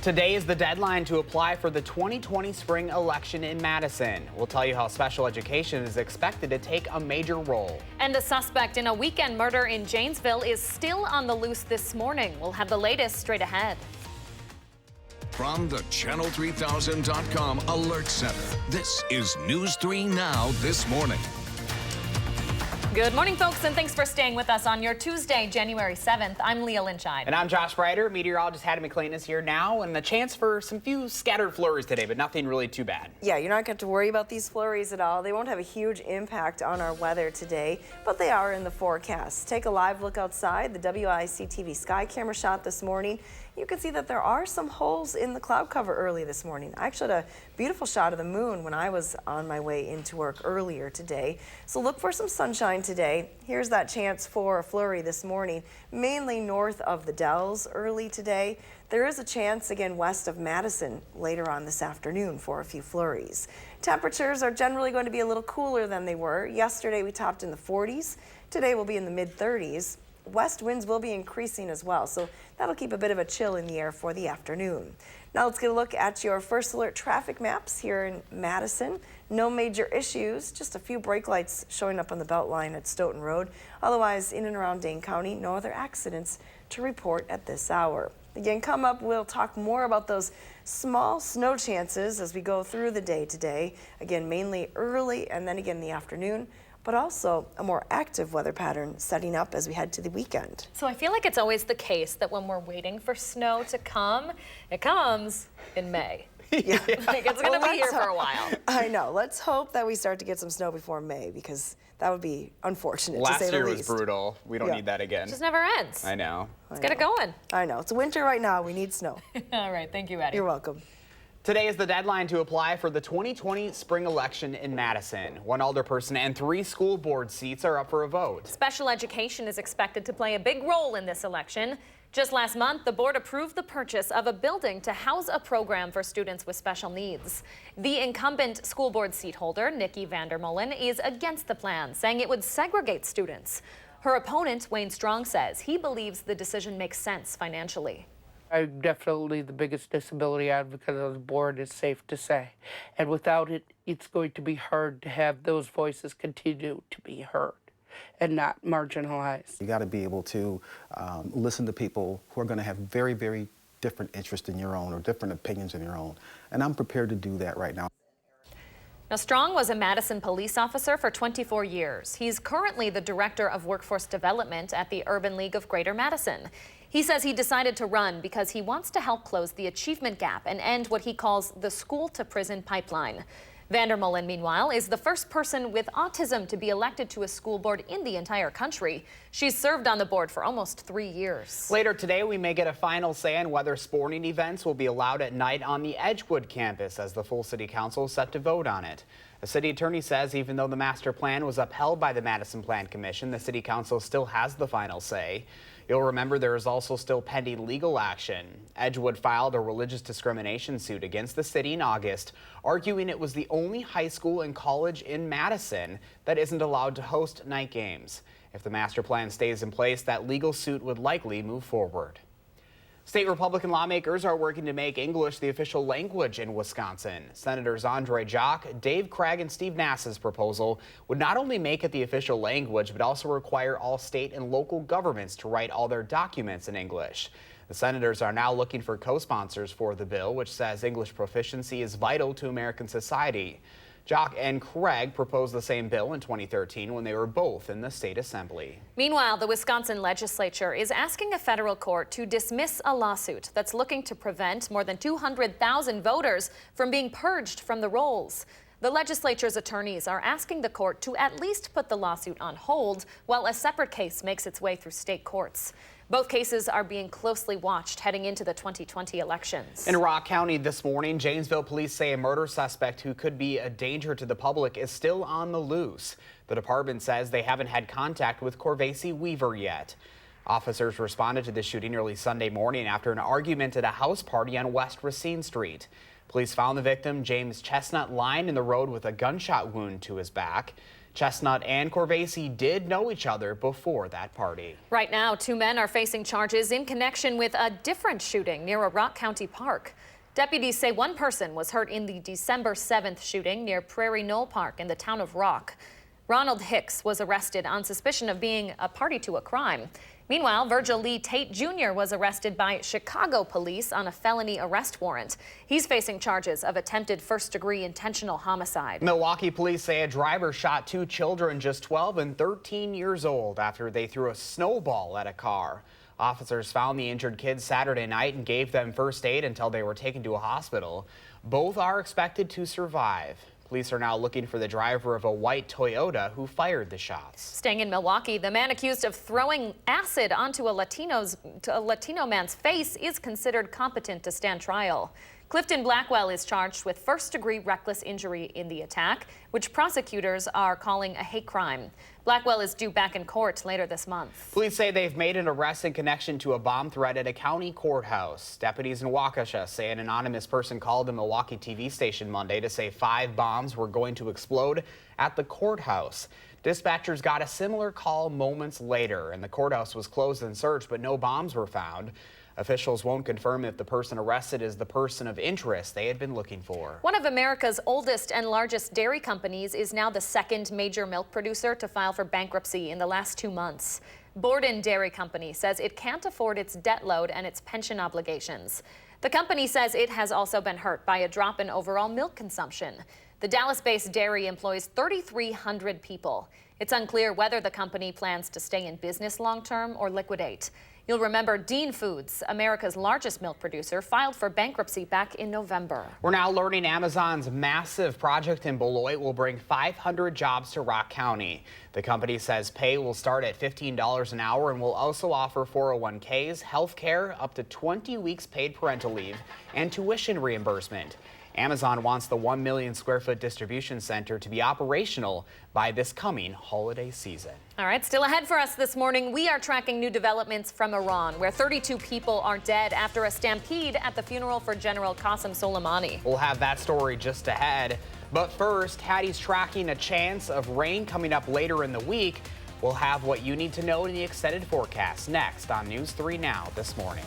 Today is the deadline to apply for the 2020 spring election in Madison. We'll tell you how special education is expected to take a major role. And the suspect in a weekend murder in Janesville is still on the loose this morning. We'll have the latest straight ahead. From the Channel3000.com Alert Center, this is News 3 Now This Morning. Good morning, folks, and thanks for staying with us on your Tuesday, January 7th. I'm Leah Lynchide. And I'm Josh Breiter. Meteorologist Hattie McLean is here now, and the chance for some few scattered flurries today, but nothing really too bad. Yeah, you're not going to worry about these flurries at all. They won't have a huge impact on our weather today, but they are in the forecast. Take a live look outside. The WISC-TV sky camera shot this morning. You can see that there are some holes in the cloud cover early this morning. I actually had a beautiful shot of the moon when I was on my way into work earlier today. So look for some sunshine today. Here's that chance for a flurry this morning, mainly north of the Dells early today. There is a chance again west of Madison later on this afternoon for a few flurries. Temperatures are generally going to be a little cooler than they were. Yesterday we topped in the 40s. Today we'll be in the mid-30s. West winds will be increasing as well, so that'll keep a bit of a chill in the air for the afternoon. Now let's get a look at your First Alert traffic maps here in Madison. No major issues, just a few brake lights showing up on the belt line at Stoughton Road. Otherwise, in and around Dane County, no other accidents to report at this hour. Again, come up, we'll talk more about those small snow chances as we go through the day today. Again, mainly early and then again in the afternoon, but also a more active weather pattern setting up as we head to the weekend. So I feel like it's always the case that when we're waiting for snow to come, it comes in May. Yeah. Like it's going to be here for a while. I know. Let's hope that we start to get some snow before May, because that would be unfortunate, to say the least. Last year was brutal. We don't need that again. It just never ends. I know. Let's get it going. I know. It's winter right now. We need snow. All right. Thank you, Eddie. You're welcome. Today is the deadline to apply for the 2020 spring election in Madison. One alderperson and 3 school board seats are up for a vote. Special education is expected to play a big role in this election. Just last month, the board approved the purchase of a building to house a program for students with special needs. The incumbent school board seat holder, Nikki Vandermolen, is against the plan, saying it would segregate students. Her opponent, Wayne Strong, says he believes the decision makes sense financially. I'm definitely the biggest disability advocate of the board, it's safe to say. And without it, it's going to be hard to have those voices continue to be heard and not marginalized. You got to be able to listen to people who are going to have very, very different interests than your own or different opinions than your own. And I'm prepared to do that right now. Now, Strong was a Madison police officer for 24 years. He's currently the director of workforce development at the Urban League of Greater Madison. He says he decided to run because he wants to help close the achievement gap and end what he calls the school-to-prison pipeline. Vandermolen, meanwhile, is the first person with autism to be elected to a school board in the entire country. She's served on the board for almost 3 years. Later today, we may get a final say on whether sporting events will be allowed at night on the Edgewood campus, as the full city council is set to vote on it. The city attorney says even though the master plan was upheld by the Madison Plan Commission, the city council still has the final say. You'll remember there is also still pending legal action. Edgewood filed a religious discrimination suit against the city in August, arguing it was the only high school and college in Madison that isn't allowed to host night games. If the master plan stays in place, that legal suit would likely move forward. State Republican lawmakers are working to make English the official language in Wisconsin. Senators Andre Jock, Dave Craig, and Steve Nass's proposal would not only make it the official language, but also require all state and local governments to write all their documents in English. The senators are now looking for co-sponsors for the bill, which says English proficiency is vital to American society. Jock and Craig proposed the same bill in 2013 when they were both in the state assembly. Meanwhile, the Wisconsin legislature is asking a federal court to dismiss a lawsuit that's looking to prevent more than 200,000 voters from being purged from the rolls. The legislature's attorneys are asking the court to at least put the lawsuit on hold while a separate case makes its way through state courts. Both cases are being closely watched heading into the 2020 elections. In Rock County this morning, Janesville police say a murder suspect who could be a danger to the public is still on the loose. The department says they haven't had contact with Corvacey Weaver yet. Officers responded to the shooting early Sunday morning after an argument at a house party on West Racine Street. Police found the victim, James Chestnut, lying in the road with a gunshot wound to his back. Chestnut and Corvasi did know each other before that party. Right now, 2 men are facing charges in connection with a different shooting near a Rock County park. Deputies say one person was hurt in the December 7th shooting near Prairie Knoll Park in the town of Rock. Ronald Hicks was arrested on suspicion of being a party to a crime. Meanwhile, Virgil Lee Tate Jr. was arrested by Chicago police on a felony arrest warrant. He's facing charges of attempted first-degree intentional homicide. Milwaukee police say a driver shot 2 children just 12 and 13 years old after they threw a snowball at a car. Officers found the injured kids Saturday night and gave them first aid until they were taken to a hospital. Both are expected to survive. Police are now looking for the driver of a white Toyota who fired the shots. Staying in Milwaukee, the man accused of throwing acid onto a Latino man's face is considered competent to stand trial. Clifton Blackwell is charged with first-degree reckless injury in the attack, which prosecutors are calling a hate crime. Blackwell is due back in court later this month. Police say they've made an arrest in connection to a bomb threat at a county courthouse. Deputies in Waukesha say an anonymous person called a Milwaukee TV station Monday to say 5 bombs were going to explode at the courthouse. Dispatchers got a similar call moments later, and the courthouse was closed and searched, but no bombs were found. Officials won't confirm if the person arrested is the person of interest they had been looking for. One of America's oldest and largest dairy companies is now the second major milk producer to file for bankruptcy in the last 2 months. Borden Dairy Company says it can't afford its debt load and its pension obligations. The company says it has also been hurt by a drop in overall milk consumption. The Dallas-based dairy employs 3,300 people. It's unclear whether the company plans to stay in business long-term or liquidate. You'll remember Dean Foods, America's largest milk producer, filed for bankruptcy back in November. We're now learning Amazon's massive project in Beloit will bring 500 jobs to Rock County. The company says pay will start at $15 an hour and will also offer 401ks, health care, up to 20 weeks paid parental leave, and tuition reimbursement. Amazon wants the 1 million square foot distribution center to be operational by this coming holiday season. All right, still ahead for us this morning, we are tracking new developments from Iran, where 32 people are dead after a stampede at the funeral for General Qasem Soleimani. We'll have that story just ahead. But first, Hattie's tracking a chance of rain coming up later in the week. We'll have what you need to know in the extended forecast next on News 3 Now this morning.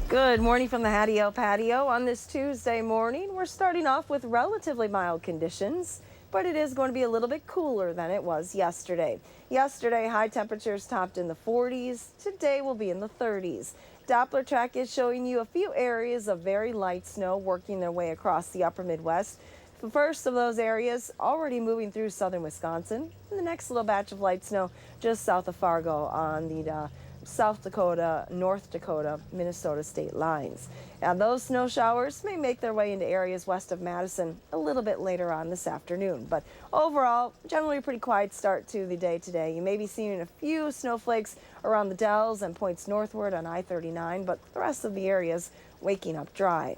Good morning from the Hattie O Patio. On this Tuesday morning, we're starting off with relatively mild conditions, but it is going to be a little bit cooler than it was yesterday. Yesterday, high temperatures topped in the 40s. Today will be in the 30s. Doppler track is showing you a few areas of very light snow working their way across the upper Midwest. The first of those areas already moving through southern Wisconsin. And the next little batch of light snow just south of Fargo on the South Dakota, North Dakota, Minnesota state lines. And those snow showers may make their way into areas west of Madison a little bit later on this afternoon. But overall, generally a pretty quiet start to the day today. You may be seeing a few snowflakes around the Dells and points northward on I-39, but the rest of the area's waking up dry.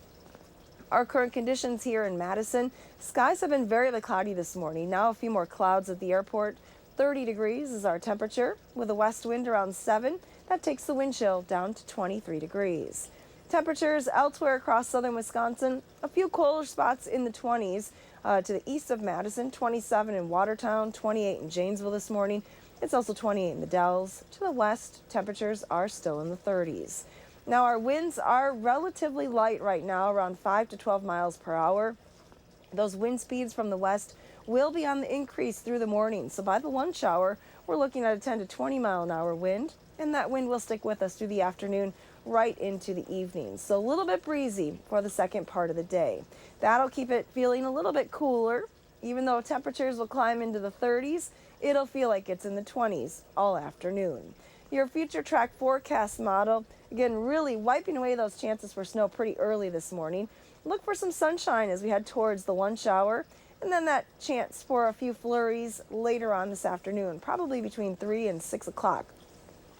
Our current conditions here in Madison, skies have been very cloudy this morning. Now a few more clouds at the airport. 30 degrees is our temperature with a west wind around 7. That takes the wind chill down to 23 degrees. Temperatures elsewhere across southern Wisconsin, a few colder spots in the 20s to the east of Madison, 27 in Watertown, 28 in Janesville this morning. It's also 28 in the Dells. To the west, temperatures are still in the 30s. Now our winds are relatively light right now, around 5 to 12 miles per hour. Those wind speeds from the west will be on the increase through the morning. So by the lunch hour, we're looking at a 10 to 20 mile an hour wind, and that wind will stick with us through the afternoon right into the evening. So a little bit breezy for the second part of the day. That'll keep it feeling a little bit cooler. Even though temperatures will climb into the 30s, it'll feel like it's in the 20s all afternoon. Your future track forecast model, again, really wiping away those chances for snow pretty early this morning. Look for some sunshine as we head towards the lunch hour, and then that chance for a few flurries later on this afternoon, probably between 3 and 6 o'clock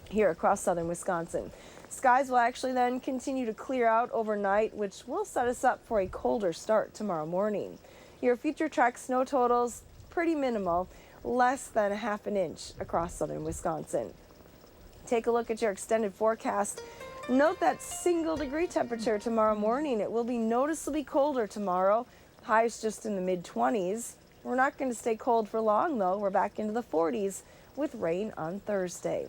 here across southern Wisconsin. Skies will actually then continue to clear out overnight, which will set us up for a colder start tomorrow morning. Your future track snow totals, pretty minimal, less than ½ an inch across southern Wisconsin. Take a look at your extended forecast. Note that single degree temperature tomorrow morning. It will be noticeably colder tomorrow. Highs just in the mid-20s. We're not going to stay cold for long, though. We're back into the 40s with rain on Thursday.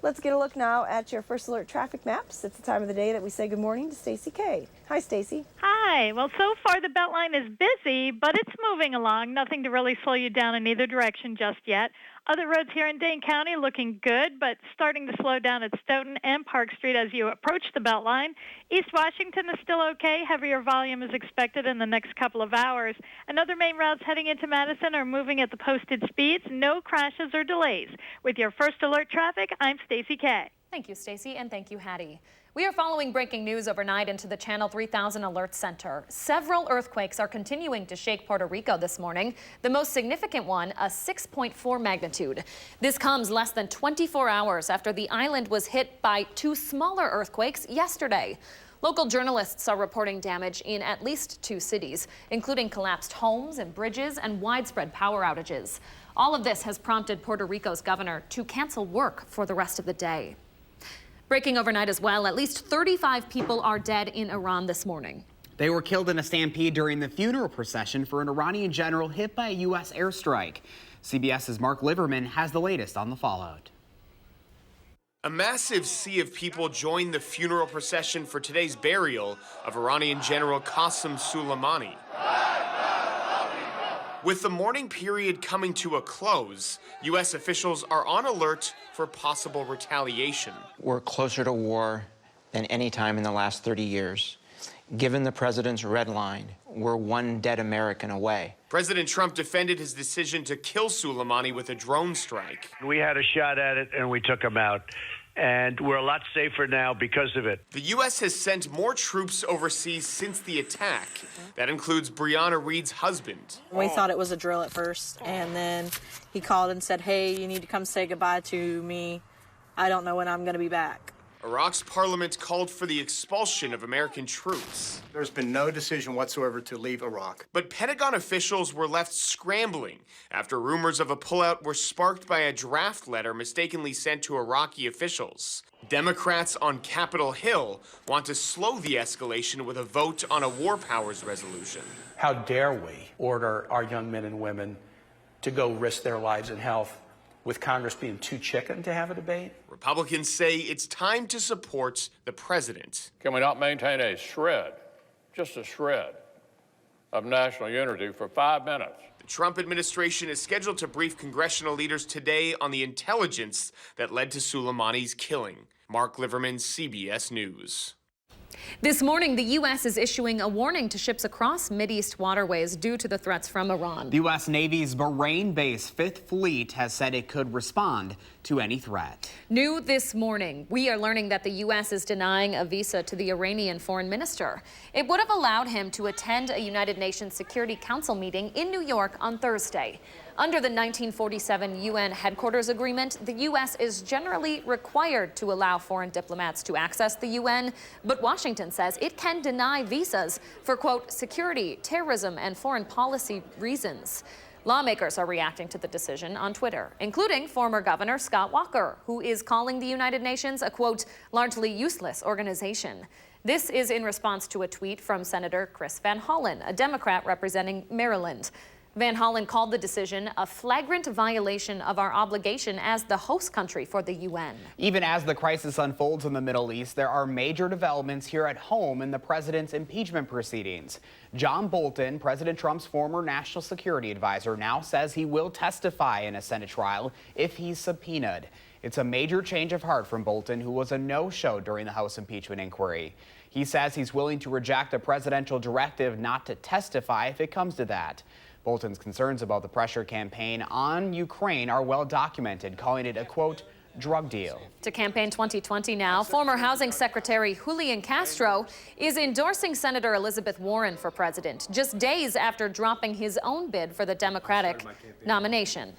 Let's get a look now at your First Alert traffic maps. It's the time of the day that we say good morning to Stacy K. Hi, Stacy. Hi. Well, so far the Beltline is busy, but it's moving along. Nothing to really slow you down in either direction just yet. Other roads here in Dane County looking good, but starting to slow down at Stoughton and Park Street as you approach the Beltline. East Washington is still okay. Heavier volume is expected in the next couple of hours. And other main routes heading into Madison are moving at the posted speeds. No crashes or delays. With your First Alert traffic, I'm Stacy K. Thank you, Stacy, and thank you, Hattie. We are following breaking news overnight into the Channel 3000 Alert Center. Several earthquakes are continuing to shake Puerto Rico this morning. The most significant one, a 6.4 magnitude. This comes less than 24 hours after the island was hit by 2 smaller earthquakes yesterday. Local journalists are reporting damage in at least 2 cities, including collapsed homes and bridges and widespread power outages. All of this has prompted Puerto Rico's governor to cancel work for the rest of the day. Breaking overnight as well, at least 35 people are dead in Iran this morning. They were killed in a stampede during the funeral procession for an Iranian general hit by a U.S. airstrike. CBS's Mark Liverman has the latest on the fallout. A massive sea of people joined the funeral procession for today's burial of Iranian General Qasem Soleimani. With the mourning period coming to a close, U.S. officials are on alert for possible retaliation. We're closer to war than any time in the last 30 years. Given the president's red line, we're one dead American away. President Trump defended his decision to kill Soleimani with a drone strike. We had a shot at it and we took him out. And we're a lot safer now because of it. The U.S. has sent more troops overseas since the attack. That includes Breonna Reed's husband. We thought it was a drill at first, and then he called and said, hey, you need to come say goodbye to me. I don't know when I'm going to be back. Iraq's parliament called for the expulsion of American troops. There's been no decision whatsoever to leave Iraq. But Pentagon officials were left scrambling after rumors of a pullout were sparked by a draft letter mistakenly sent to Iraqi officials. Democrats on Capitol Hill want to slow the escalation with a vote on a war powers resolution. How dare we order our young men and women to go risk their lives and health with Congress being too chicken to have a debate? Republicans say it's time to support the president. Can we not maintain a shred, just a shred, of national unity for 5 minutes? The Trump administration is scheduled to brief congressional leaders today on the intelligence that led to Soleimani's killing. Mark Liverman, CBS News. This morning, the U.S. is issuing a warning to ships across Mideast waterways due to the threats from Iran. The U.S. Navy's Bahrain-based Fifth Fleet has said it could respond to any threat. New this morning, we are learning that the U.S. is denying a visa to the Iranian foreign minister. It would have allowed him to attend a United Nations Security Council meeting in New York on Thursday. Under the 1947 UN Headquarters Agreement, the U.S. is generally required to allow foreign diplomats to access the UN, but Washington says it can deny visas for, quote, security, terrorism, and foreign policy reasons. Lawmakers are reacting to the decision on Twitter, including former Governor Scott Walker, who is calling the United Nations a, quote, largely useless organization. This is in response to a tweet from Senator Chris Van Hollen, a Democrat representing Maryland. Van Hollen called the decision a flagrant violation of our obligation as the host country for the UN. Even as the crisis unfolds in the Middle East, there are major developments here at home in the president's impeachment proceedings. John Bolton, President Trump's former national security advisor, now says he will testify in a Senate trial if he's subpoenaed. It's a major change of heart from Bolton, who was a no-show during the House impeachment inquiry. He says he's willing to reject a presidential directive not to testify if it comes to that. Bolton's concerns about the pressure campaign on Ukraine are well documented, calling it a, quote, drug deal. To campaign 2020 now, former Housing Secretary Julian Castro is endorsing Senator Elizabeth Warren for president, just days after dropping his own bid for the Democratic nomination.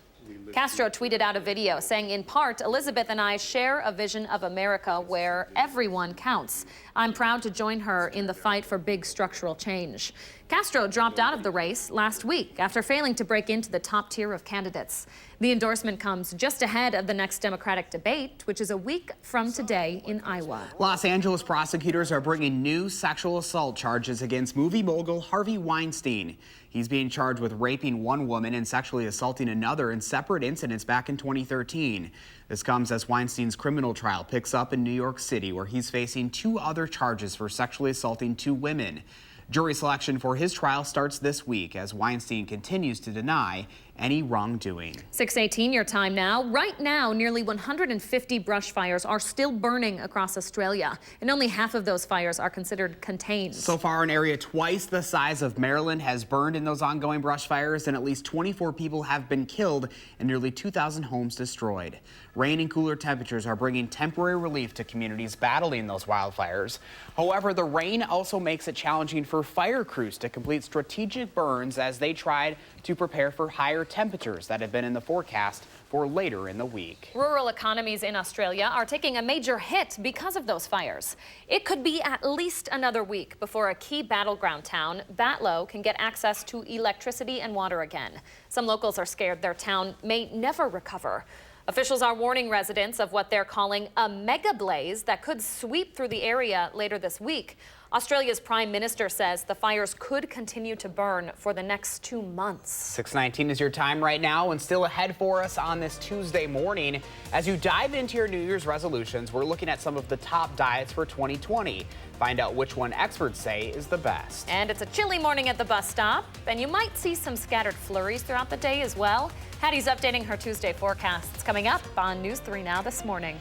Castro tweeted out a video saying, in part, Elizabeth and I share a vision of America where everyone counts. I'm proud to join her in the fight for big structural change. Castro dropped out of the race last week after failing to break into the top tier of candidates. The endorsement comes just ahead of the next Democratic debate, which is a week from today in Iowa. Los Angeles prosecutors are bringing new sexual assault charges against movie mogul Harvey Weinstein. He's being charged with raping one woman and sexually assaulting another in separate incidents back in 2013. This comes as Weinstein's criminal trial picks up in New York City, where he's facing 2 other charges for sexually assaulting 2 women. Jury selection for his trial starts this week as Weinstein continues to deny any wrongdoing. 6:18 your time now. Right now, nearly 150 brush fires are still burning across Australia, and only half of those fires are considered contained. So far, an area twice the size of Maryland has burned in those ongoing brush fires, and at least 24 people have been killed and nearly 2,000 homes destroyed. Rain and cooler temperatures are bringing temporary relief to communities battling those wildfires. However, the rain also makes it challenging for fire crews to complete strategic burns as they try to prepare for higher temperatures that have been in the forecast for later in the week. Rural economies in Australia are taking a major hit because of those fires. It could be at least another week before a key battleground town, Batlow, can get access to electricity and water again. Some locals are scared their town may never recover. Officials are warning residents of what they're calling a mega blaze that could sweep through the area later this week. Australia's Prime Minister says the fires could continue to burn for the next 2 months. 6:19 is your time right now, and still ahead for us on this Tuesday morning. As you dive into your New Year's resolutions, we're looking at some of the top diets for 2020. Find out which one experts say is the best. And it's a chilly morning at the bus stop, and you might see some scattered flurries throughout the day as well. Hattie's updating her Tuesday forecasts coming up on News 3 Now this morning.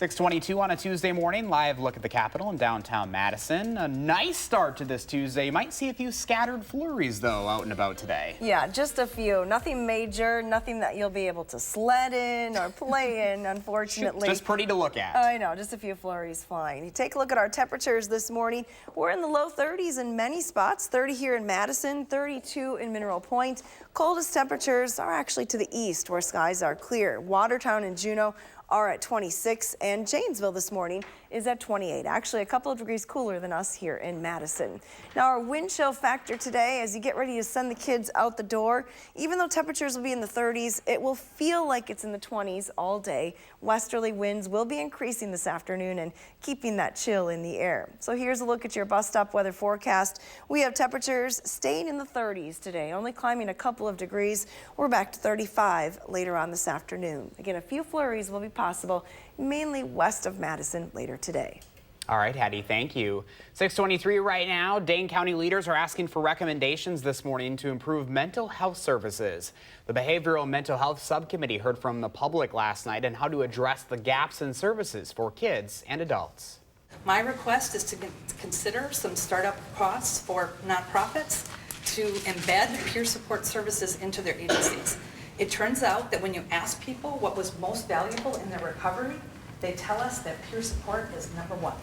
6:22 on a Tuesday morning, live look at the Capitol in downtown Madison. A nice start to this Tuesday. You might see a few scattered flurries, though, out and about today. Yeah, just a few. Nothing major, nothing that you'll be able to sled in or play in, unfortunately. Just pretty to look at. I know, just a few flurries flying. You take a look at our temperatures this morning. We're in the low 30s in many spots, 30 here in Madison, 32 in Mineral Point. Coldest temperatures are actually to the east, where skies are clear. Watertown and Juneau are at 26, and Janesville this morning is at 28. Actually, a couple of degrees cooler than us here in Madison. Now, our wind chill factor today, as you get ready to send the kids out the door, even though temperatures will be in the 30s, it will feel like it's in the 20s all day. Westerly winds will be increasing this afternoon and keeping that chill in the air. So here's a look at your bus stop weather forecast. We have temperatures staying in the 30s today, only climbing a couple of degrees. We're back to 35 later on this afternoon. Again, a few flurries will be possible, mainly west of Madison later today. All right, Hattie, thank you. 6:23 right now. Dane County leaders are asking for recommendations this morning to improve mental health services. The Behavioral Mental Health Subcommittee heard from the public last night on how to address the gaps in services for kids and adults. My request is to consider some startup costs for nonprofits to embed peer support services into their agencies. It turns out that when you ask people what was most valuable in their recovery, they tell us that peer support is number one.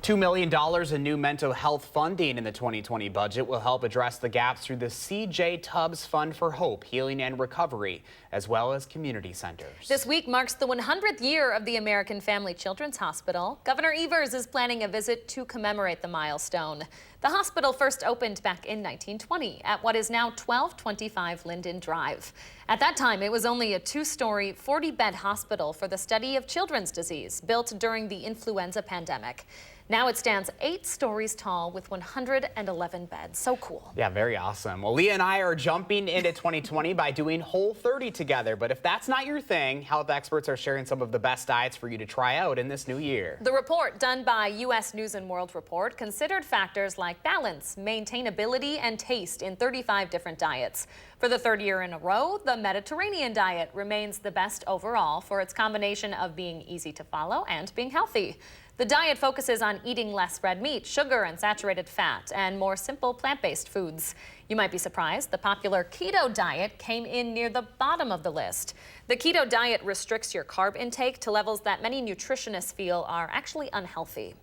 $2 million in new mental health funding in the 2020 budget will help address the gaps through the C.J. Tubbs Fund for Hope, Healing and Recovery, as well as community centers. This week marks the 100th year of the American Family Children's Hospital. Governor Evers is planning a visit to commemorate the milestone. The hospital first opened back in 1920 at what is now 1225 Linden Drive. At that time, it was only a 2-story, 40-bed hospital for the study of children's disease, built during the influenza pandemic. Now it stands 8 stories tall with 111 beds. So cool. Yeah, very awesome. Well, Leah and I are jumping into 2020 by doing Whole30 together. But if that's not your thing, health experts are sharing some of the best diets for you to try out in this new year. The report, done by U.S. News & World Report, considered factors like balance, maintainability, and taste in 35 different diets. For the 3rd year in a row, the Mediterranean diet remains the best overall for its combination of being easy to follow and being healthy. The diet focuses on eating less red meat, sugar, and saturated fat, and more simple plant-based foods. You might be surprised, the popular keto diet came in near the bottom of the list. The keto diet restricts your carb intake to levels that many nutritionists feel are actually unhealthy.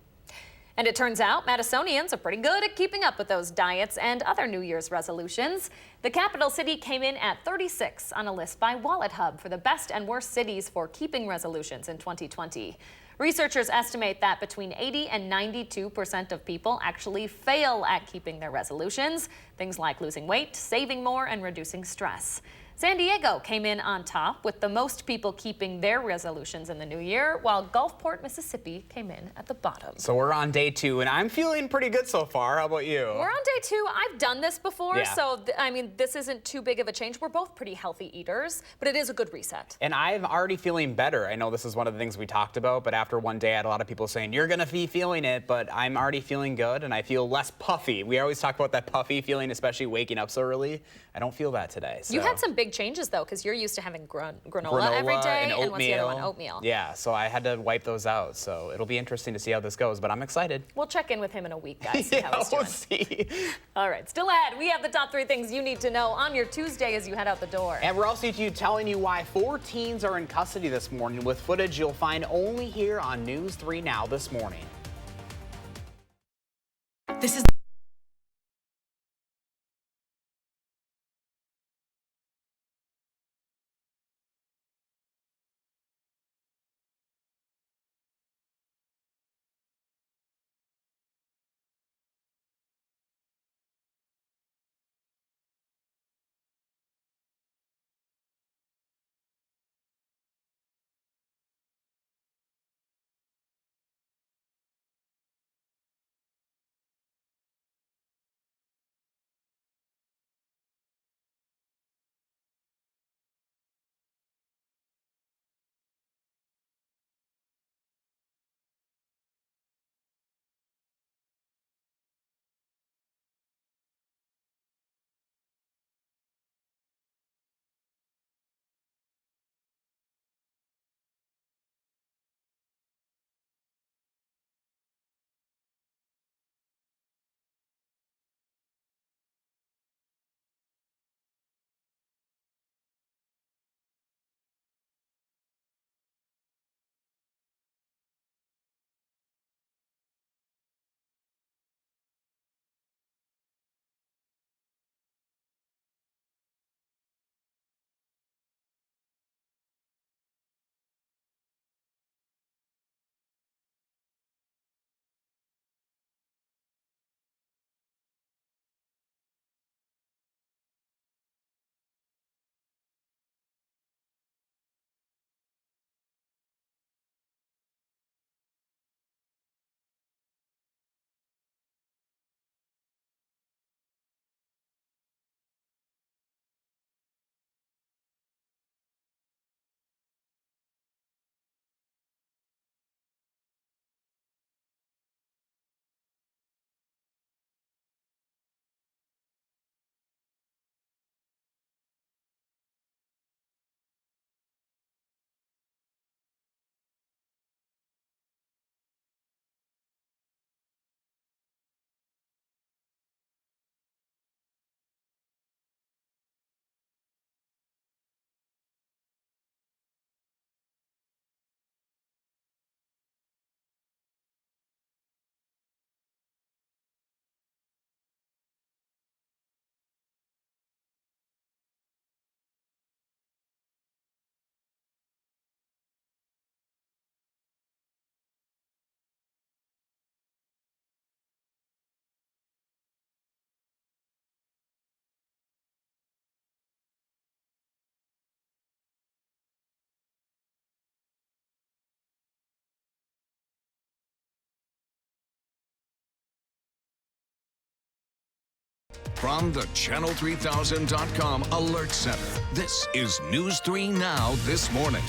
And it turns out Madisonians are pretty good at keeping up with those diets and other New Year's resolutions. The capital city came in at 36 on a list by Wallet Hub for the best and worst cities for keeping resolutions in 2020. Researchers estimate that between 80 and 92% of people actually fail at keeping their resolutions, things like losing weight, saving more, and reducing stress. San Diego came in on top with the most people keeping their resolutions in the new year, while Gulfport, Mississippi came in at the bottom. So we're on day 2, and I'm feeling pretty good so far. How about you? We're on day 2. I've done this before, Yeah. so I mean, this isn't too big of a change. We're both pretty healthy eaters, but it is a good reset. And I'm already feeling better. I know this is one of the things we talked about, but after one day, I had a lot of people saying, you're going to be feeling it, but I'm already feeling good, and I feel less puffy. We always talk about that puffy feeling, especially waking up so early. I don't feel that today. So. You had some big changes, though, because you're used to having granola every day, and what's the other one? Oatmeal. Yeah, so I had to wipe those out. So it'll be interesting to see how this goes, but I'm excited. We'll check in with him in a week, guys, see how he's doing. We'll see. All right, still ahead, we have the top 3 things you need to know on your Tuesday as you head out the door. And we're also telling you why 4 teens are in custody this morning with footage you'll find only here on News 3 Now this morning. This is From the Channel3000.com Alert Center, this is News 3 Now this morning.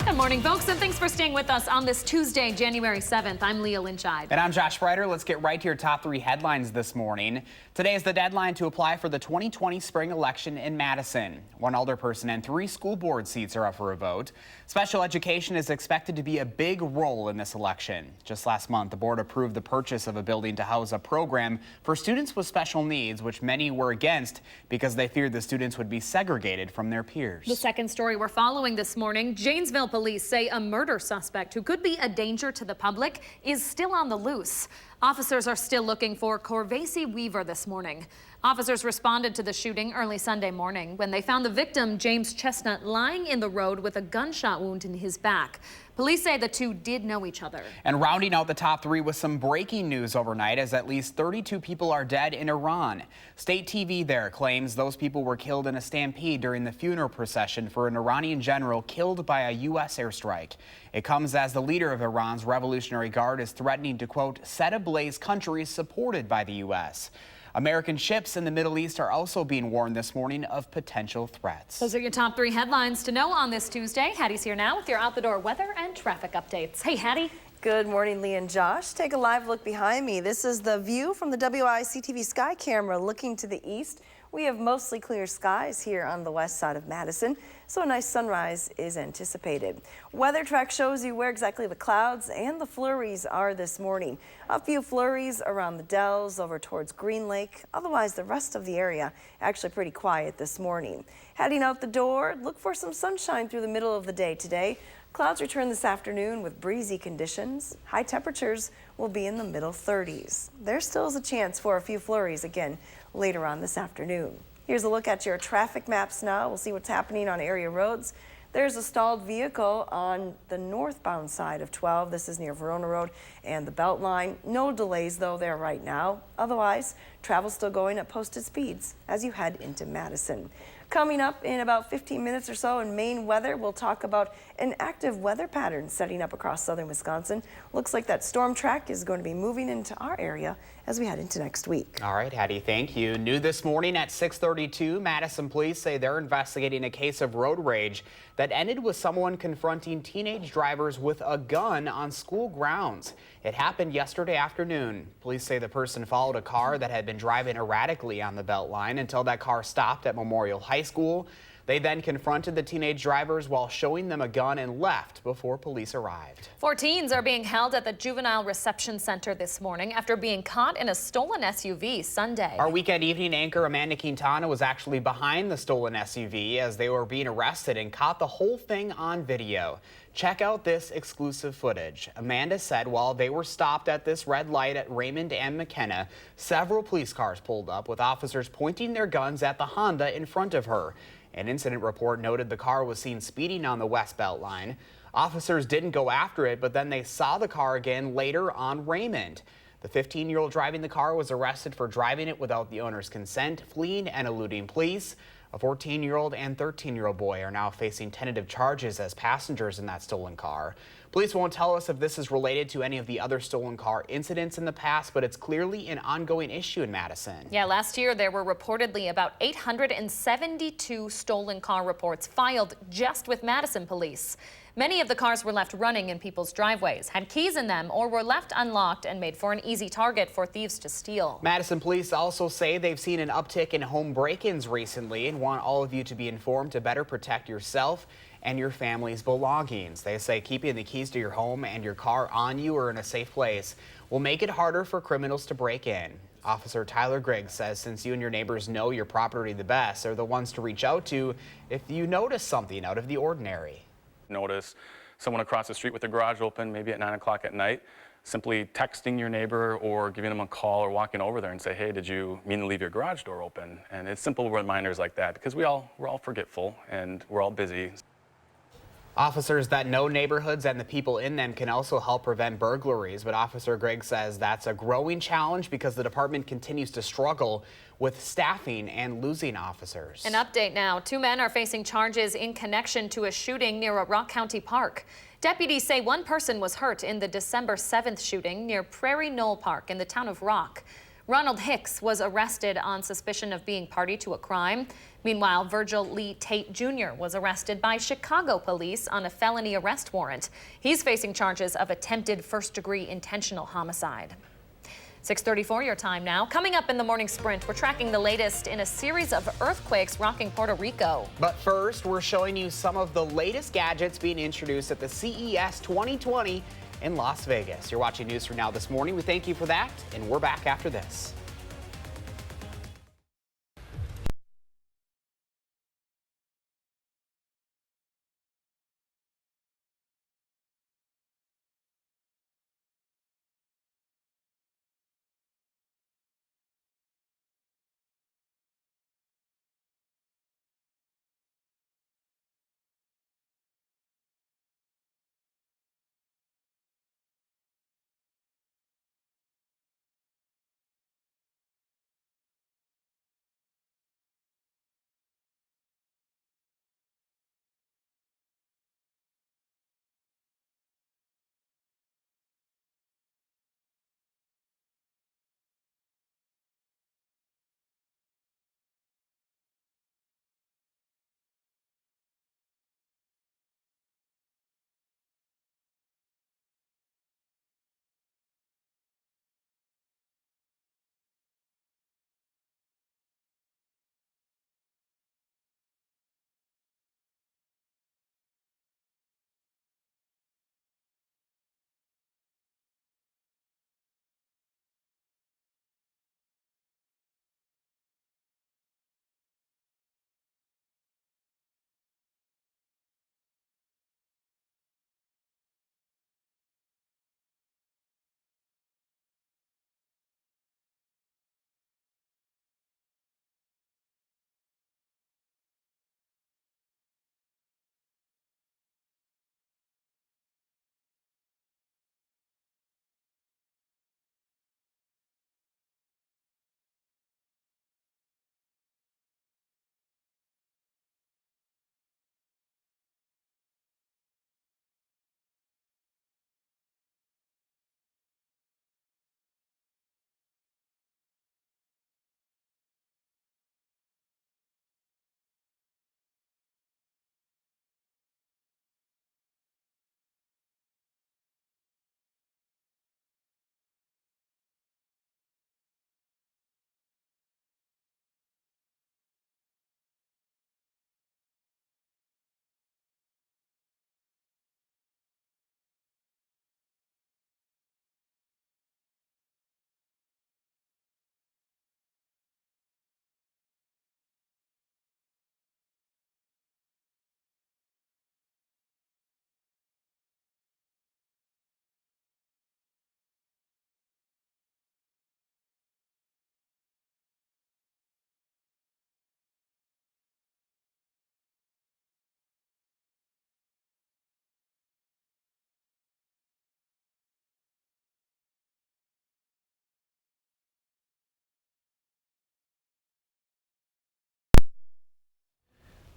Good morning, folks, and thanks for staying with us on this Tuesday, January 7th. I'm Leah Lynchide. And I'm Josh Spreiter. Let's get right to your top 3 headlines this morning. Today is the deadline to apply for the 2020 spring election in Madison. 1 alderperson and 3 school board seats are up for a vote. Special education is expected to be a big role in this election. Just last month, the board approved the purchase of a building to house a program for students with special needs, which many were against because they feared the students would be segregated from their peers. The second story we're following this morning, Janesville police say a murder suspect who could be a danger to the public is still on the loose. Officers are still looking for Corvacey Weaver this morning. Officers responded to the shooting early Sunday morning when they found the victim, James Chestnut, lying in the road with a gunshot wound in his back. Police say the two did know each other. And rounding out the top 3 with some breaking news overnight, as at least 32 people are dead in Iran. State TV there claims those people were killed in a stampede during the funeral procession for an Iranian general killed by a U.S. airstrike. It comes as the leader of Iran's Revolutionary Guard is threatening to, quote, set ablaze countries supported by the U.S. American ships in the Middle East are also being warned this morning of potential threats. Those are your top 3 headlines to know on this Tuesday. Hattie's here now with your out-the-door weather and traffic updates. Hey, Hattie. Good morning, Lee and Josh. Take a live look behind me. This is the view from the WISC-TV sky camera looking to the east. We have mostly clear skies here on the west side of Madison, so a nice sunrise is anticipated. Weather track shows you where exactly the clouds and the flurries are this morning. A few flurries around the Dells over towards Green Lake. Otherwise, the rest of the area actually pretty quiet this morning. Heading out the door, look for some sunshine through the middle of the day today. Clouds return this afternoon with breezy conditions. High temperatures will be in the middle 30s. There still is a chance for a few flurries again later on this afternoon. Here's a look at your traffic maps now. We'll see what's happening on area roads. There's a stalled vehicle on the northbound side of 12. This is near Verona Road and the Beltline. No delays though there right now. Otherwise, travel still going at posted speeds as you head into Madison. Coming up in about 15 minutes or so in Maine weather, we'll talk about an active weather pattern setting up across southern Wisconsin. Looks like that storm track is going to be moving into our area as we head into next week. All right, Hattie, thank you. New this morning at 6:32, Madison police say they're investigating a case of road rage that ended with someone confronting teenage drivers with a gun on school grounds. It happened yesterday afternoon. Police say the person followed a car that had been driving erratically on the Beltline until that car stopped at Memorial High School. They then confronted the teenage drivers while showing them a gun and left before police arrived. 4 teens are being held at the Juvenile Reception Center this morning after being caught in a stolen SUV Sunday. Our weekend evening anchor Amanda Quintana was actually behind the stolen SUV as they were being arrested and caught the whole thing on video. Check out this exclusive footage. Amanda said while they were stopped at this red light at Raymond and McKenna, several police cars pulled up with officers pointing their guns at the Honda in front of her. An incident report noted the car was seen speeding on the West Beltline. Officers didn't go after it, but then they saw the car again later on Raymond. The 15-year-old driving the car was arrested for driving it without the owner's consent, fleeing and eluding police. A 14-year-old and 13-year-old boy are now facing tentative charges as passengers in that stolen car. Police won't tell us if this is related to any of the other stolen car incidents in the past, but it's clearly an ongoing issue in Madison. Yeah, last year there were reportedly about 872 stolen car reports filed just with Madison police. Many of the cars were left running in people's driveways, had keys in them, or were left unlocked and made for an easy target for thieves to steal. Madison police also say they've seen an uptick in home break-ins recently and want all of you to be informed to better protect yourself and your family's belongings. They say keeping the keys to your home and your car on you or in a safe place will make it harder for criminals to break in. Officer Tyler Griggs says since you and your neighbors know your property the best, they're the ones to reach out to if you notice something out of the ordinary. Notice someone across the street with the garage open, maybe at 9 o'clock at night, simply texting your neighbor or giving them a call or walking over there and say, hey, did you mean to leave your garage door open? And it's simple reminders like that because we're all forgetful and we're all busy. Officers that know neighborhoods and the people in them can also help prevent burglaries, but Officer Griggs says that's a growing challenge because the department continues to struggle with staffing and losing officers. An update now. 2 men are facing charges in connection to a shooting near a Rock County park. Deputies say 1 person was hurt in the December 7th shooting near Prairie Knoll Park in the town of Rock. Ronald Hicks was arrested on suspicion of being party to a crime. Meanwhile, Virgil Lee Tate Jr. was arrested by Chicago police on a felony arrest warrant. He's facing charges of attempted first-degree intentional homicide. 6:34 your time now. Coming up in the morning sprint, we're tracking the latest in a series of earthquakes rocking Puerto Rico. But first, we're showing you some of the latest gadgets being introduced at the CES 2020 in Las Vegas. You're watching News 3 Now this morning. We thank you for that, and we're back after this.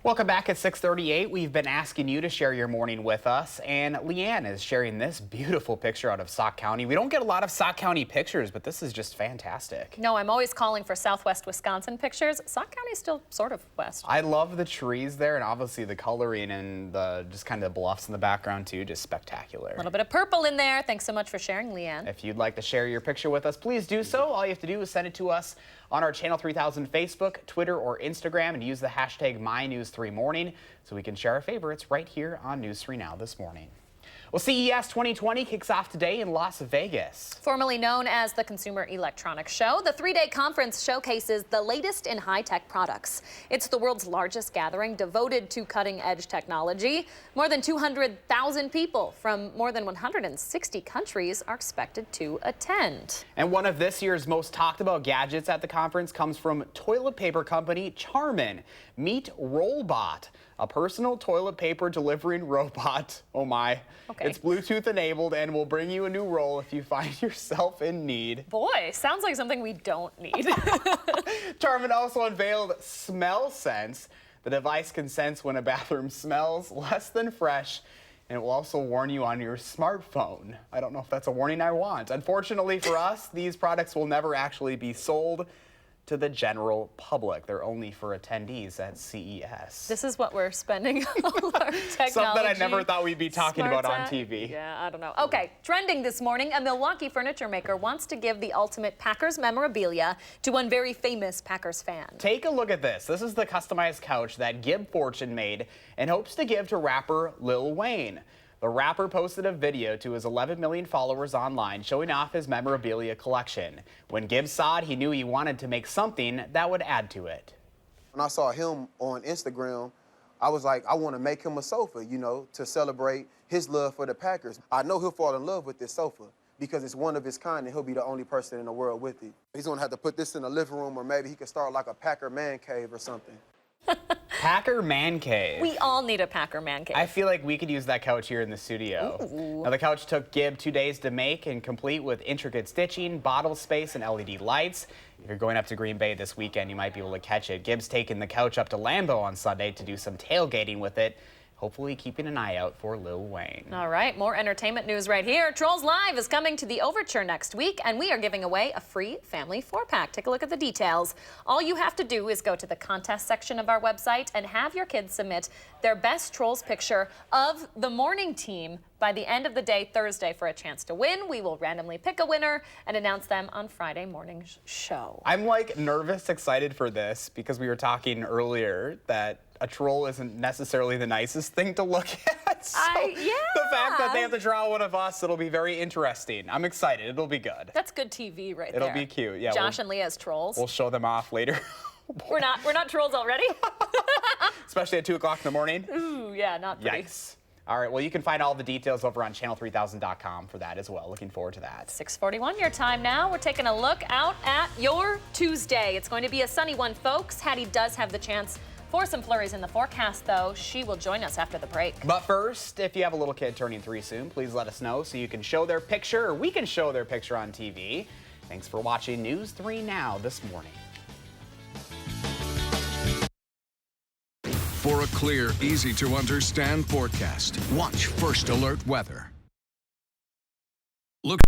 Welcome back at 6:38. We've been asking you to share your morning with us, and Leanne is sharing this beautiful picture out of Sauk County. We don't get a lot of Sauk County pictures, but this is just fantastic. No, I'm always calling for Southwest Wisconsin pictures. Sauk County is still sort of west. I love the trees there, and obviously the coloring and the just kind of the bluffs in the background too, just spectacular. A little bit of purple in there. Thanks so much for sharing, Leanne. If you'd like to share your picture with us, please do so. All you have to do is send it to us on our Channel 3000 Facebook, Twitter, or Instagram, and use the hashtag MyNews3Morning so we can share our favorites right here on News 3 Now this morning. Well, CES 2020 kicks off today in Las Vegas. Formerly known as the Consumer Electronics Show, the three-day conference showcases the latest in high-tech products. It's the world's largest gathering devoted to cutting-edge technology. More than 200,000 people from more than 160 countries are expected to attend. And one of this year's most talked about gadgets at the conference comes from toilet paper company Charmin. Meet Rollbot, a personal toilet paper delivering robot. Oh my. Okay. It's Bluetooth enabled and will bring you a new roll if you find yourself in need. Boy, sounds like something we don't need. Charmin also unveiled Smell Sense. The device can sense when a bathroom smells less than fresh and it will also warn you on your smartphone. I don't know if that's a warning I want. Unfortunately for us, these products will never actually be sold to the general public. They're only for attendees at CES. This is what we're spending all our technology. Something I never thought we'd be talking about on smarts at. TV. Yeah, I don't know. Okay, trending this morning, a Milwaukee furniture maker wants to give the ultimate Packers memorabilia to one very famous Packers fan. Take a look at this. This is the customized couch that Gib Fortune made and hopes to give to rapper Lil Wayne. The rapper posted a video to his 11 million followers online showing off his memorabilia collection. When Gibbs saw it, he knew he wanted to make something that would add to it. When I saw him on Instagram, I was like, I want to make him a sofa, you know, to celebrate his love for the Packers. I know he'll fall in love with this sofa because it's one of its kind and he'll be the only person in the world with it. He's going to have to put this in the living room, or maybe he could start like a Packer man cave or something. Packer Man Cave. We all need a Packer man cave. I feel like we could use that couch here in the studio. Ooh. Now, the couch took Gib 2 days to make and complete with intricate stitching, bottle space, and LED lights. If you're going up to Green Bay this weekend, you might be able to catch it. Gib's taking the couch up to Lambeau on Sunday to do some tailgating with it. Hopefully keeping an eye out for Lil Wayne. All right, more entertainment news right here. Trolls Live is coming to the Overture next week, and we are giving away a free family 4-pack. Take a look at the details. All you have to do is go to the contest section of our website and have your kids submit their best Trolls picture of the morning team by the end of the day, Thursday, for a chance to win. We will randomly pick a winner and announce them on Friday morning's show. I'm like nervous, excited for this because we were talking earlier that a troll isn't necessarily the nicest thing to look at. So the fact that they have to draw one of us, it'll be very interesting. I'm excited. It'll be good. That's good TV right there. It'll be cute. Yeah. Josh and Leah as trolls. We'll show them off later. We're not trolls already? Especially at 2 o'clock in the morning. Ooh, yeah, not pretty. Yikes. All right, well, you can find all the details over on channel3000.com for that as well. Looking forward to that. 6:41 your time now. We're taking a look out at your Tuesday. It's going to be a sunny one, folks. Hattie does have the chance for some flurries in the forecast, though. She will join us after the break. But first, if you have a little kid turning 3 soon, please let us know so you can show their picture, or we can show their picture on TV. Thanks for watching News 3 Now this morning. For a clear, easy-to-understand forecast, watch First Alert Weather. Look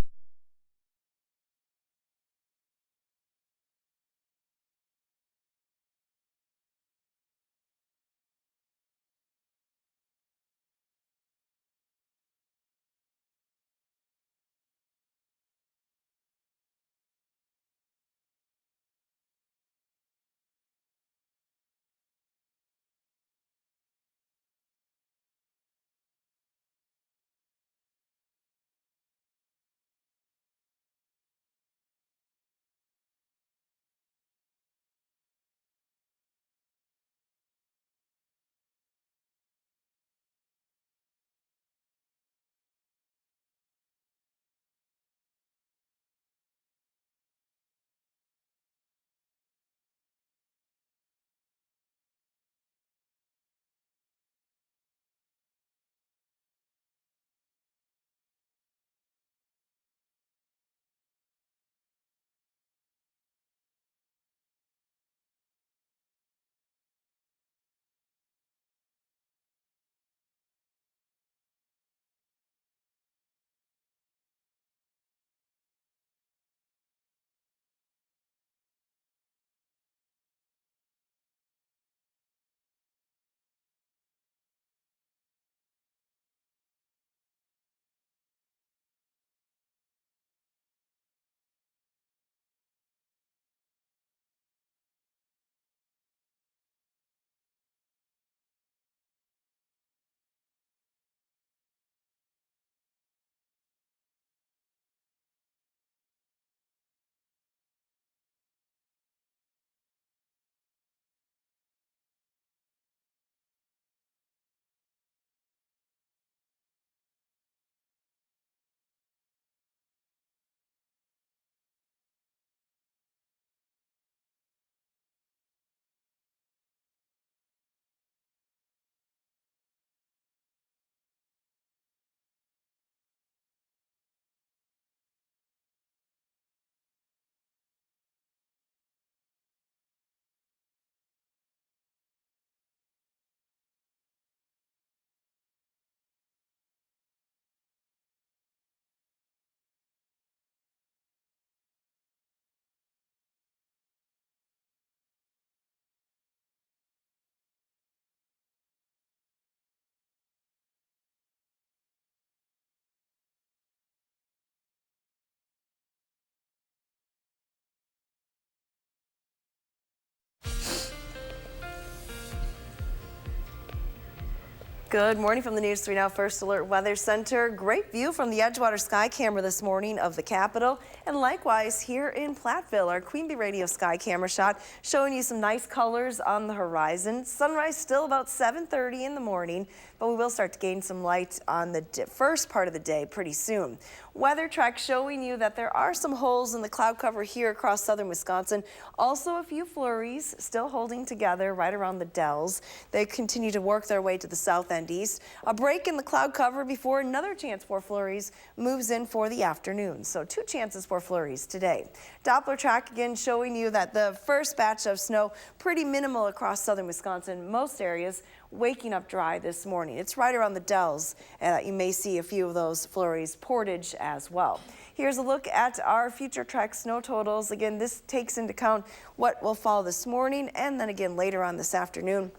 Good morning from the News 3 Now First Alert Weather Center. Great view from the Edgewater Sky Camera this morning of the Capitol. And likewise here in Platteville, our Queen Bee Radio Sky Camera shot showing you some nice colors on the horizon. Sunrise still about 7:30 in the morning, but we will start to gain some light on the first part of the day pretty soon. Weather track showing you that there are some holes in the cloud cover here across southern Wisconsin. Also a few flurries still holding together right around the Dells. They continue to work their way to the south and east. A break in the cloud cover before another chance for flurries moves in for the afternoon. So 2 chances for flurries today. Doppler track again showing you that the first batch of snow pretty minimal across southern Wisconsin. Most areas waking up dry this morning. It's right around the Dells. You may see a few of those flurries, Portage as well. Here's a look at our future track snow totals. Again, this takes into account what will fall this morning and then again later on this afternoon.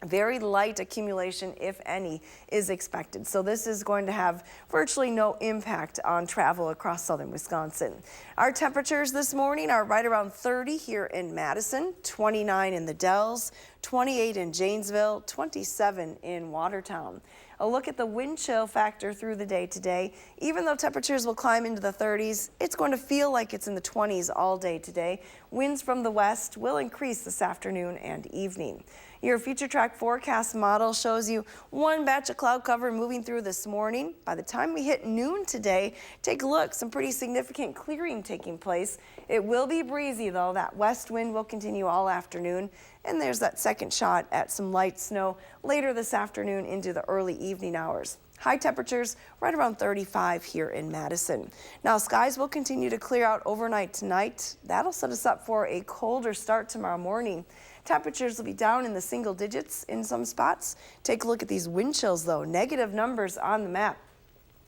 Very light accumulation, if any, is expected. So this is going to have virtually no impact on travel across southern Wisconsin. Our temperatures this morning are right around 30 here in Madison, 29 in the Dells, 28 in Janesville, 27 in Watertown. A look at the wind chill factor through the day today. Even though temperatures will climb into the 30s, it's going to feel like it's in the 20s all day today. Winds from the west will increase this afternoon and evening. Your future track forecast model shows you one batch of cloud cover moving through this morning. By the time we hit noon today, take a look, some pretty significant clearing taking place. It will be breezy though. That west wind will continue all afternoon. And there's that second shot at some light snow later this afternoon into the early evening hours. High temperatures right around 35 here in Madison. Now skies will continue to clear out overnight tonight. That'll set us up for a colder start tomorrow morning. Temperatures will be down in the single digits in some spots. Take a look at these wind chills though. Negative numbers on the map.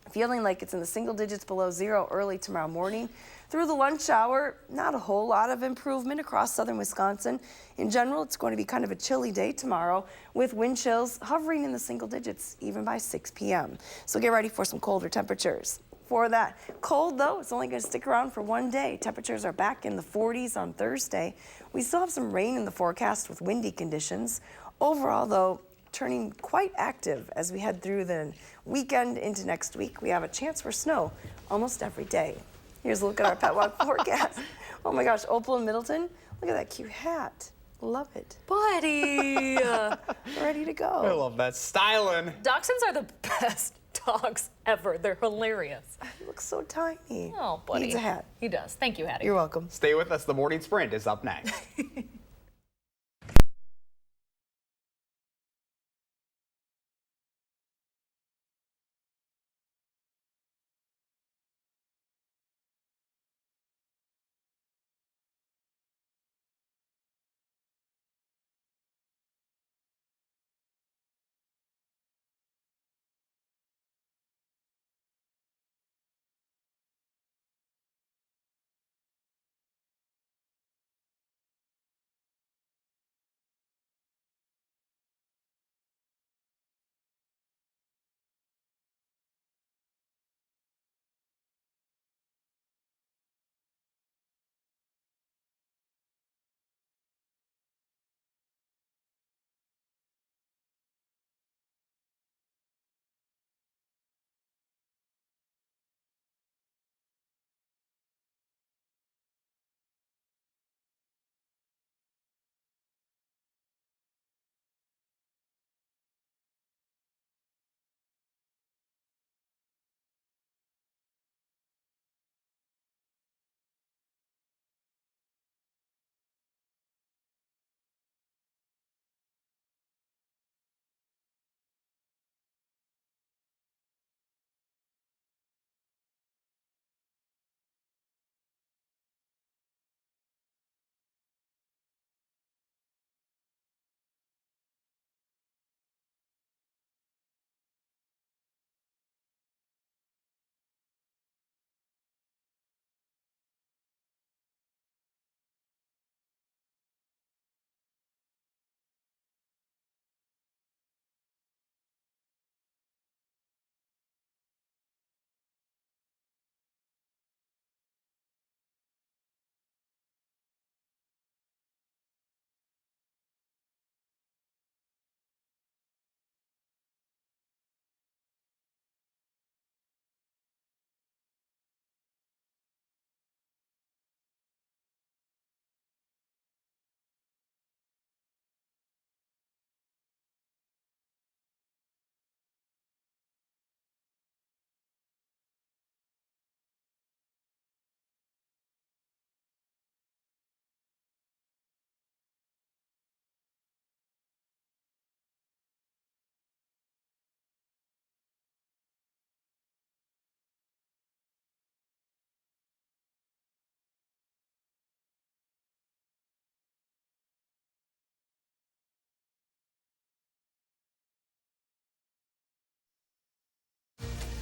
Feeling like it's in the single digits below zero early tomorrow morning. Through the lunch hour, not a whole lot of improvement across southern Wisconsin. In general, it's going to be kind of a chilly day tomorrow with wind chills hovering in the single digits even by 6 p.m. So get ready for some colder temperatures. For that cold though, it's only going to stick around for one day. Temperatures are back in the 40s on Thursday. We still have some rain in the forecast with windy conditions. Overall though, turning quite active as we head through the weekend into next week. We have a chance for snow almost every day. Here's a look at our Pet Walk forecast. Oh my gosh, Opal and Middleton, look at that cute hat. Love it. Buddy! Ready to go. I love that. Styling. Dachshunds are the best dogs ever. They're hilarious. He looks so tiny. Oh, buddy. He needs a hat. He does. Thank you, Hattie. You're welcome. Stay with us. The Morning Sprint is up next.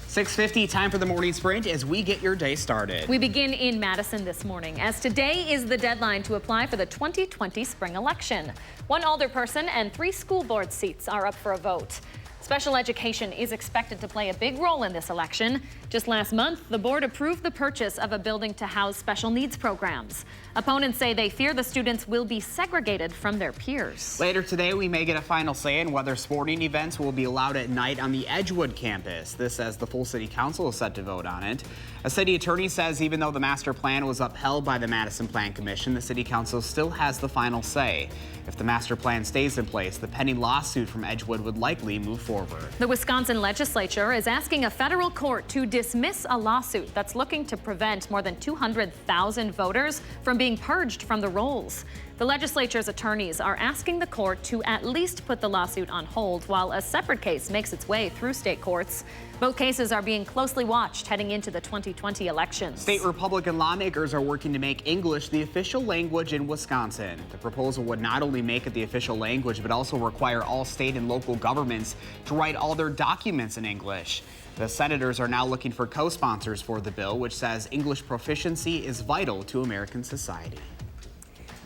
6:50, time for the morning sprint as we get your day started. We begin in Madison this morning, as today is the deadline to apply for the 2020 spring election. 1 alderperson and 3 school board seats are up for a vote. Special education is expected to play a big role in this election. Just last month, the board approved the purchase of a building to house special needs programs. Opponents say they fear the students will be segregated from their peers. Later today, we may get a final say in whether sporting events will be allowed at night on the Edgewood campus. This as the full city council is set to vote on it. A city attorney says even though the master plan was upheld by the Madison Plan Commission, the city council still has the final say. If the master plan stays in place, the pending lawsuit from Edgewood would likely move forward. The Wisconsin legislature is asking a federal court to dismiss a lawsuit that's looking to prevent more than 200,000 voters from being purged from the rolls. The legislature's attorneys are asking the court to at least put the lawsuit on hold while a separate case makes its way through state courts. Both cases are being closely watched heading into the 2020 elections. State Republican lawmakers are working to make English the official language in Wisconsin. The proposal would not only make it the official language, but also require all state and local governments to write all their documents in English. The senators are now looking for co-sponsors for the bill, which says English proficiency is vital to American society.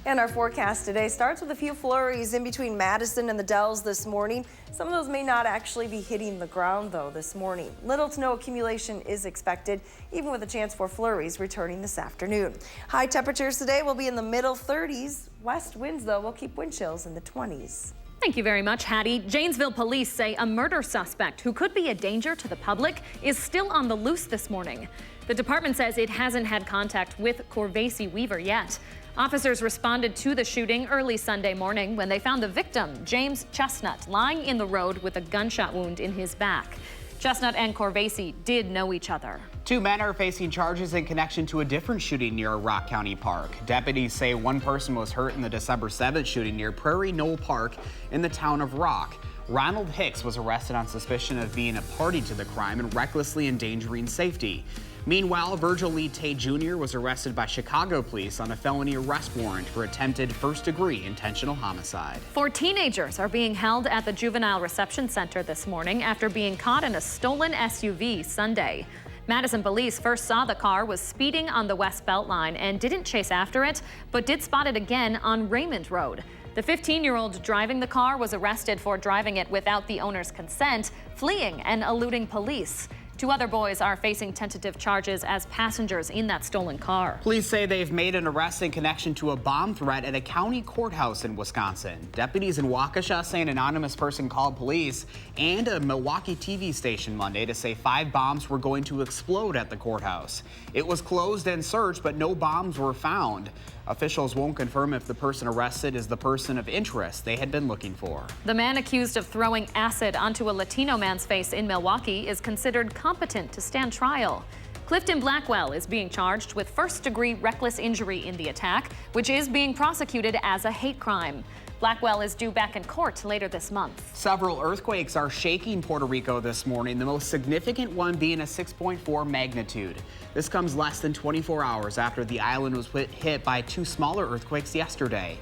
And our forecast today starts with a few flurries in between Madison and the Dells this morning. Some of those may not actually be hitting the ground, though, this morning. Little to no accumulation is expected, even with a chance for flurries returning this afternoon. High temperatures today will be in the middle 30s. West winds, though, will keep wind chills in the 20s. Thank you very much, Hattie. Janesville police say a murder suspect who could be a danger to the public is still on the loose this morning. The department says it hasn't had contact with Corvacey Weaver yet. Officers responded to the shooting early Sunday morning when they found the victim, James Chestnut, lying in the road with a gunshot wound in his back. Chestnut and Corvacey did know each other. 2 men are facing charges in connection to a different shooting near a Rock County park. Deputies say 1 person was hurt in the December 7th shooting near Prairie Knoll Park in the town of Rock. Ronald Hicks was arrested on suspicion of being a party to the crime and recklessly endangering safety. Meanwhile, Virgil Lee Tate Jr. was arrested by Chicago police on a felony arrest warrant for attempted first-degree intentional homicide. 4 teenagers are being held at the Juvenile Reception Center this morning after being caught in a stolen SUV Sunday. Madison police first saw the car was speeding on the West Beltline and didn't chase after it, but did spot it again on Raymond Road. The 15-year-old driving the car was arrested for driving it without the owner's consent, fleeing and eluding police. 2 other boys are facing tentative charges as passengers in that stolen car. Police say they've made an arrest in connection to a bomb threat at a county courthouse in Wisconsin. Deputies in Waukesha say an anonymous person called police and a Milwaukee TV station Monday to say 5 bombs were going to explode at the courthouse. It was closed and searched, but no bombs were found. Officials won't confirm if the person arrested is the person of interest they had been looking for. The man accused of throwing acid onto a Latino man's face in Milwaukee is considered competent to stand trial. Clifton Blackwell is being charged with first-degree reckless injury in the attack, which is being prosecuted as a hate crime. Blackwell is due back in court later this month. Several earthquakes are shaking Puerto Rico this morning, the most significant one being a 6.4 magnitude. This comes less than 24 hours after the island was hit by 2 smaller earthquakes yesterday.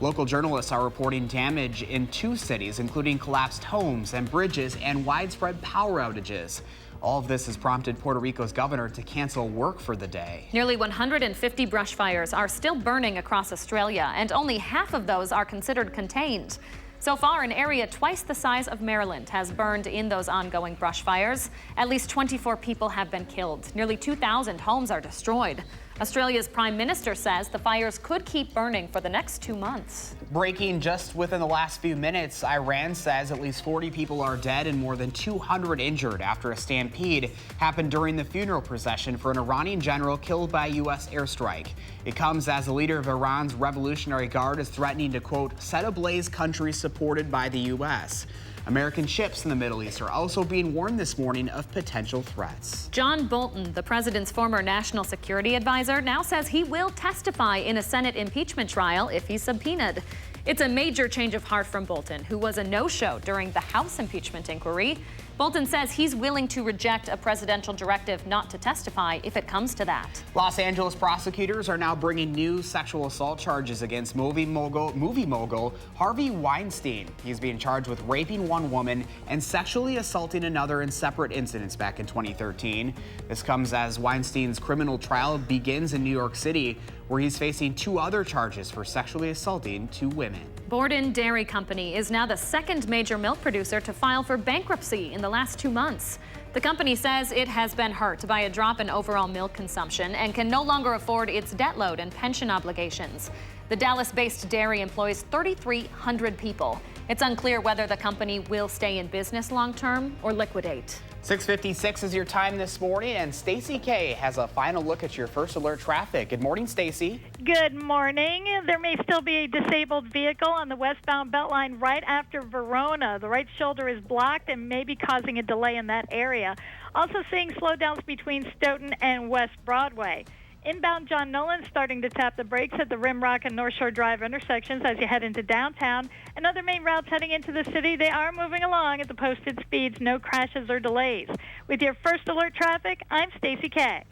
Local journalists are reporting damage in 2 cities, including collapsed homes and bridges and widespread power outages. All of this has prompted Puerto Rico's governor to cancel work for the day. Nearly 150 brush fires are still burning across Australia, and only half of those are considered contained. So far, an area twice the size of Maryland has burned in those ongoing brush fires. At least 24 people have been killed. Nearly 2,000 homes are destroyed. Australia's Prime Minister says the fires could keep burning for the next 2 months. Breaking just within the last few minutes, Iran says at least 40 people are dead and more than 200 injured after a stampede happened during the funeral procession for an Iranian general killed by a U.S. airstrike. It comes as the leader of Iran's Revolutionary Guard is threatening to, quote, set ablaze countries supported by the U.S. American ships in the Middle East are also being warned this morning of potential threats. John Bolton, the president's former national security advisor, now says he will testify in a Senate impeachment trial if he's subpoenaed. It's a major change of heart from Bolton, who was a no-show during the House impeachment inquiry. Bolton says he's willing to reject a presidential directive not to testify if it comes to that. Los Angeles prosecutors are now bringing new sexual assault charges against movie mogul Harvey Weinstein. He's being charged with raping one woman and sexually assaulting another in separate incidents back in 2013. This comes as Weinstein's criminal trial begins in New York City, where he's facing 2 other charges for sexually assaulting 2 women. Borden Dairy Company is now the second major milk producer to file for bankruptcy in the last 2 months. The company says it has been hurt by a drop in overall milk consumption and can no longer afford its debt load and pension obligations. The Dallas-based dairy employs 3,300 people. It's unclear whether the company will stay in business long-term or liquidate. 6:56 is your time this morning, and Stacey K has a final look at your First Alert traffic. Good morning, Stacey. Good morning. There may still be a disabled vehicle on the westbound Beltline right after Verona. The right shoulder is blocked and may be causing a delay in that area. Also seeing slowdowns between Stoughton and West Broadway. Inbound John Nolan starting to tap the brakes at the Rimrock and North Shore Drive intersections as you head into downtown. And other main routes heading into the city, they are moving along at the posted speeds. No crashes or delays. With your First Alert traffic, I'm Stacey K.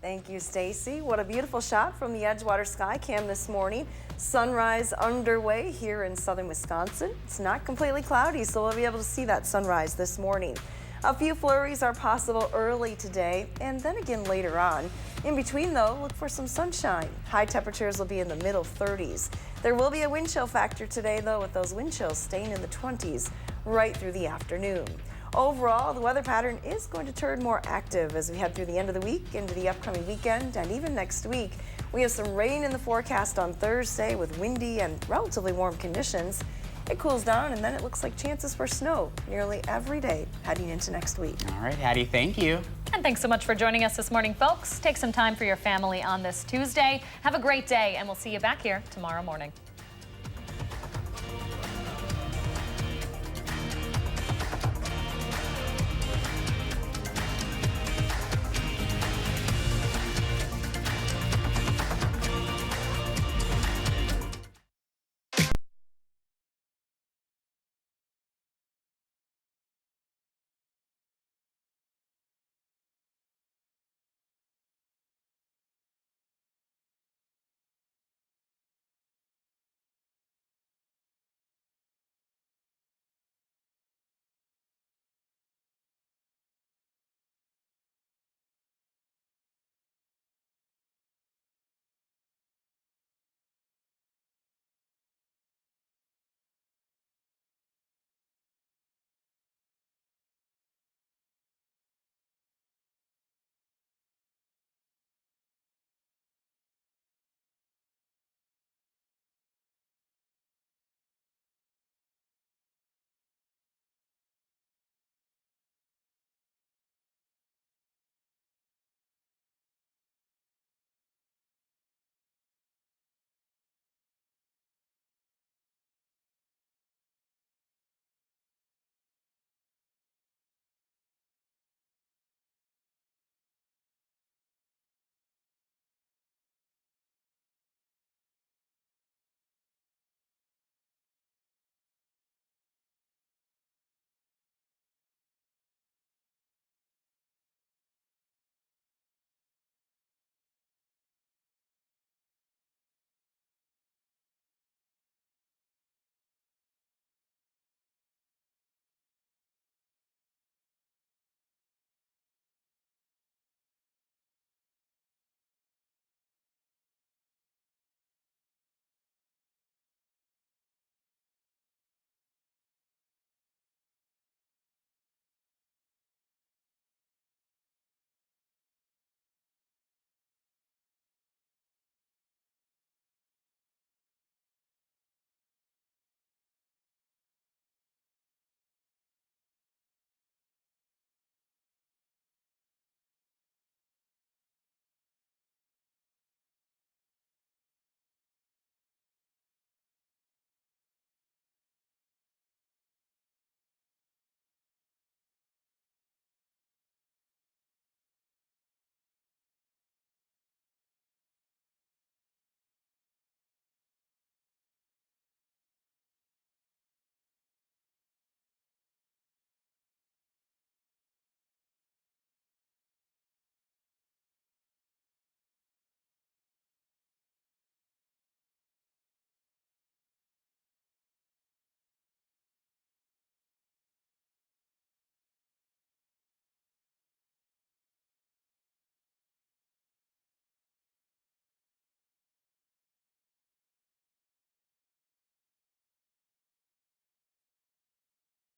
Thank you, Stacy. What a beautiful shot from the Edgewater Sky Cam this morning. Sunrise underway here in southern Wisconsin. It's not completely cloudy, so we'll be able to see that sunrise this morning. A few flurries are possible early today and then again later on. In between, though, look for some sunshine. High temperatures will be in the middle 30s. There will be a wind chill factor today, though, with those wind chills staying in the 20s right through the afternoon. Overall, the weather pattern is going to turn more active as we head through the end of the week into the upcoming weekend and even next week. We have some rain in the forecast on Thursday with windy and relatively warm conditions. It cools down, and then it looks like chances for snow nearly every day heading into next week. All right, Hattie, thank you. And thanks so much for joining us this morning, folks. Take some time for your family on this Tuesday. Have a great day, and we'll see you back here tomorrow morning.